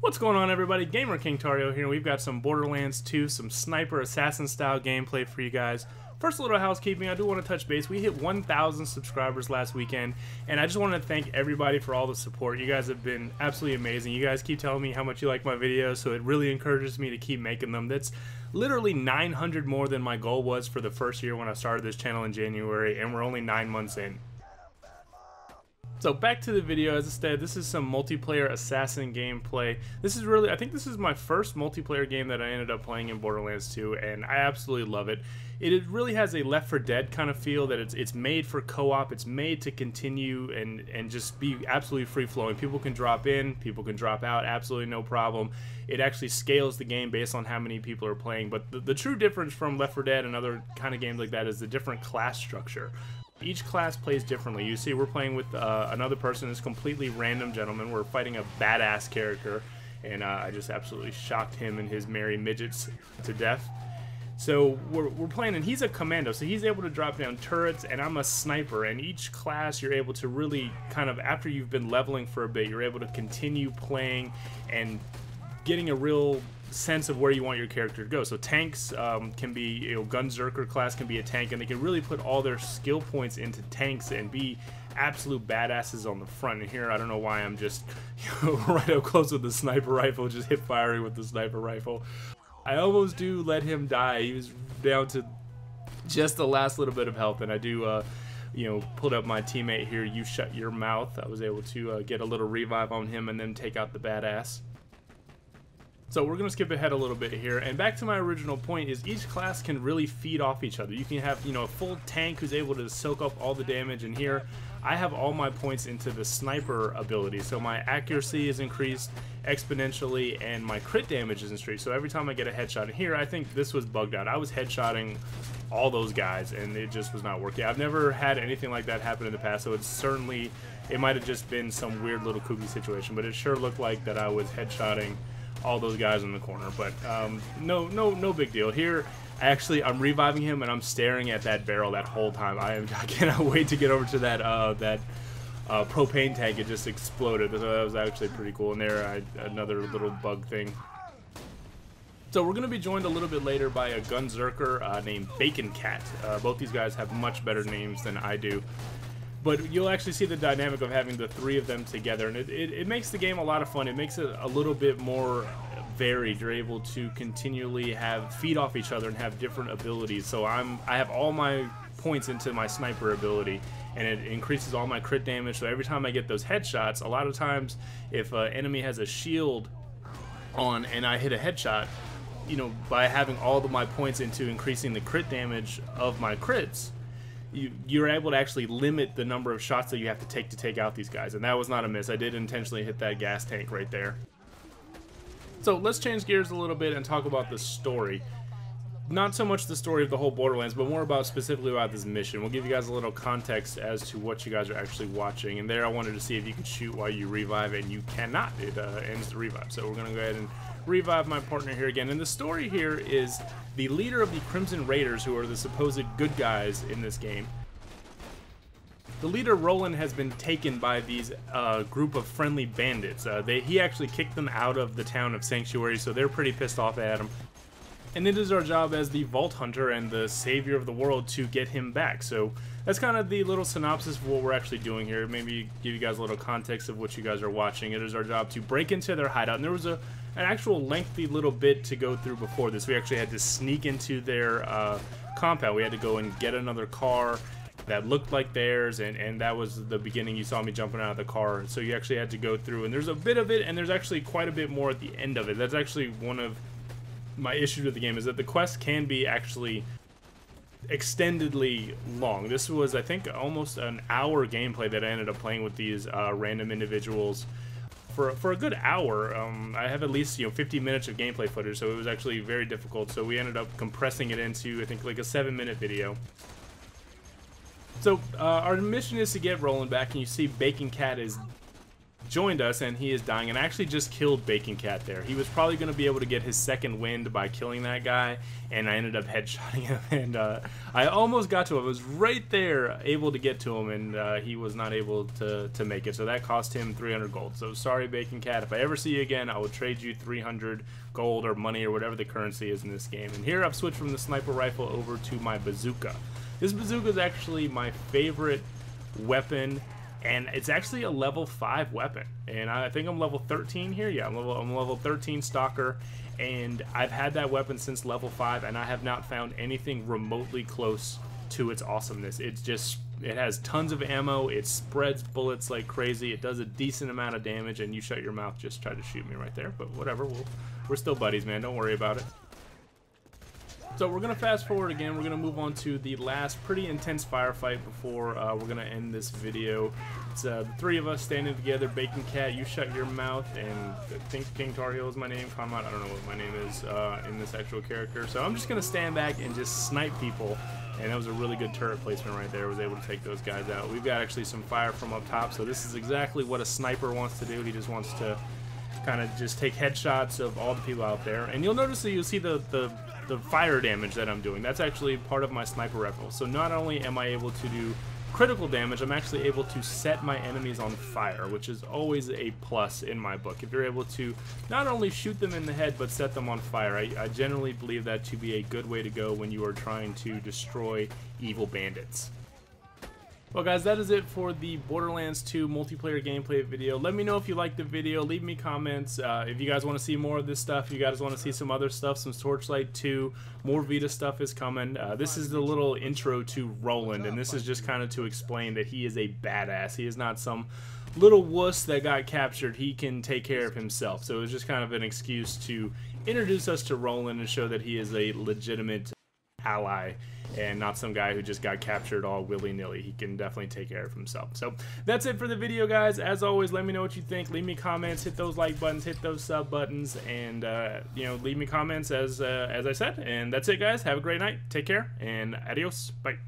What's going on, everybody? Gamer King Tario here. We've got some Borderlands 2, some sniper assassin style gameplay for you guys. First, a little housekeeping. I do want to touch base. We hit 1,000 subscribers last weekend, and I just want to thank everybody for all the support. You guys have been absolutely amazing. You guys keep telling me how much you like my videos, so it really encourages me to keep making them. That's literally 900 more than my goal was for the first year when I started this channel in January, and we're only 9 months in. So back to the video. As I said, this is some multiplayer assassin gameplay. This is really, I think this is my first multiplayer game that I ended up playing in Borderlands 2, and I absolutely love it. It really has a Left 4 Dead kind of feel, that it's made for co-op, it's made to continue and just be absolutely free-flowing. People can drop in, people can drop out, absolutely no problem. It actually scales the game based on how many people are playing, but the true difference from Left 4 Dead and other kind of games like that is the different class structure. Each class plays differently. You see, we're playing with another person who's completely random gentleman. We're fighting a badass character, and I just absolutely shocked him and his merry midgets to death. So we're playing, and he's a commando, so he's able to drop down turrets, and I'm a sniper. And each class, you're able to really kind of, after you've been leveling for a bit, you're able to continue playing and getting a real sense of where you want your character to go. So tanks can be, you know, Gunzerker class can be a tank, and they can really put all their skill points into tanks and be absolute badasses on the front. And here, I don't know why I'm just right up close with the sniper rifle, just hip firing with the sniper rifle. I almost do let him die. He was down to just the last little bit of health, and I do you know, pulled up my teammate here, You Shut Your Mouth. I was able to get a little revive on him and then take out the badass. So we're going to skip ahead a little bit here, and back to my original point is each class can really feed off each other. You can have, you know, a full tank who's able to soak up all the damage, and here I have all my points into the sniper ability. So my accuracy is increased exponentially, and my crit damage is increased. So every time I get a headshot, and here I think this was bugged out. I was headshotting all those guys, and it just was not working. I've never had anything like that happen in the past, so it's certainly, it might have just been some weird little kooky situation, but it sure looked like that I was headshotting all those guys in the corner. But no big deal. Here, I'm reviving him, and I'm staring at that barrel that whole time. I cannot wait to get over to that propane tank. It just exploded, so that was actually pretty cool. And there, another little bug thing. So we're going to be joined a little bit later by a Gunzerker named Bacon Cat. Both these guys have much better names than I do. But you'll actually see the dynamic of having the three of them together, and it makes the game a lot of fun. It makes it a little bit more varied. You're able to continually feed off each other and have different abilities. So I have all my points into my sniper ability, and it increases all my crit damage. So every time I get those headshots, a lot of times if an enemy has a shield on and I hit a headshot, you know, by having all of my points into increasing the crit damage of my crits, you're able to actually limit the number of shots that you have to take out these guys. And that was not a miss. I did intentionally hit that gas tank right there. So let's change gears a little bit and talk about the story. Not so much the story of the whole Borderlands, but more about specifically about this mission. We'll give you guys a little context as to what you guys are actually watching. And there I wanted to see if you could shoot while you revive, and you cannot. It ends the revive. So we're going to go ahead and revive my partner here again. And the story here is the leader of the Crimson Raiders, who are the supposed good guys in this game. The leader, Roland, has been taken by these group of friendly bandits. He actually kicked them out of the town of Sanctuary, so they're pretty pissed off at him. And it is our job as the Vault Hunter and the savior of the world to get him back. So that's kind of the little synopsis of what we're actually doing here. Maybe give you guys a little context of what you guys are watching. It is our job to break into their hideout. And there was an actual lengthy little bit to go through before this. We actually had to sneak into their compound. We had to go and get another car that looked like theirs, and that was the beginning. You saw me jumping out of the car. So you actually had to go through, and there's a bit of it, and there's actually quite a bit more at the end of it. That's actually one of my issues with the game, is that the quest can be actually extendedly long. This was, I think, almost an hour gameplay that I ended up playing with these random individuals for a good hour. I have at least, you know, 50 minutes of gameplay footage, so it was actually very difficult. So we ended up compressing it into, I think, like a 7-minute video. So our mission is to get Roland back, and you see Bacon Cat is joined us, and he is dying, and I actually just killed Bacon Cat there. He was probably going to be able to get his second wind by killing that guy, and I ended up headshotting him, and I almost got to him. I was right there able to get to him, and he was not able to make it, so that cost him 300 gold. So sorry, Bacon Cat. If I ever see you again, I will trade you 300 gold or money or whatever the currency is in this game. And here I've switched from the sniper rifle over to my bazooka. This bazooka is actually my favorite weapon, and it's actually a level 5 weapon, and I think I'm level 13 here. Yeah, I'm level 13 stalker, and I've had that weapon since level 5, and I have not found anything remotely close to its awesomeness. It has tons of ammo, it spreads bullets like crazy, it does a decent amount of damage, and you shut your mouth, just tried to shoot me right there, but whatever, we're still buddies, man, don't worry about it. So we're going to fast forward again. We're going to move on to the last pretty intense firefight before we're going to end this video. It's the three of us standing together. Bacon Cat, you shut your mouth, and I think King Tar Heel is my name. I don't know what my name is in this actual character. So I'm just going to stand back and just snipe people, and that was a really good turret placement right there. I was able to take those guys out. We've got actually some fire from up top, so this is exactly what a sniper wants to do. He just wants to kind of just take headshots of all the people out there, and you'll notice that you'll see the fire damage that I'm doing. That's actually part of my sniper rifle. So not only am I able to do critical damage, I'm actually able to set my enemies on fire, which is always a plus in my book. If you're able to not only shoot them in the head, but set them on fire, I generally believe that to be a good way to go when you are trying to destroy evil bandits. Well guys, that is it for the Borderlands 2 multiplayer gameplay video. Let me know if you liked the video, leave me comments. If you guys want to see more of this stuff, you guys want to see some other stuff, some Torchlight 2, more Vita stuff is coming. This is the little intro to Roland, and this is just kind of to explain that he is a badass. He is not some little wuss that got captured. He can take care of himself. So it was just kind of an excuse to introduce us to Roland and show that he is a legitimate ally and not some guy who just got captured all willy-nilly. He can definitely take care of himself. So that's it for the video, guys. As always, let me know what you think. Leave me comments, hit those like buttons, hit those sub buttons, and you know, leave me comments as I said. And that's it, guys. Have a great night. Take care, and adios. Bye.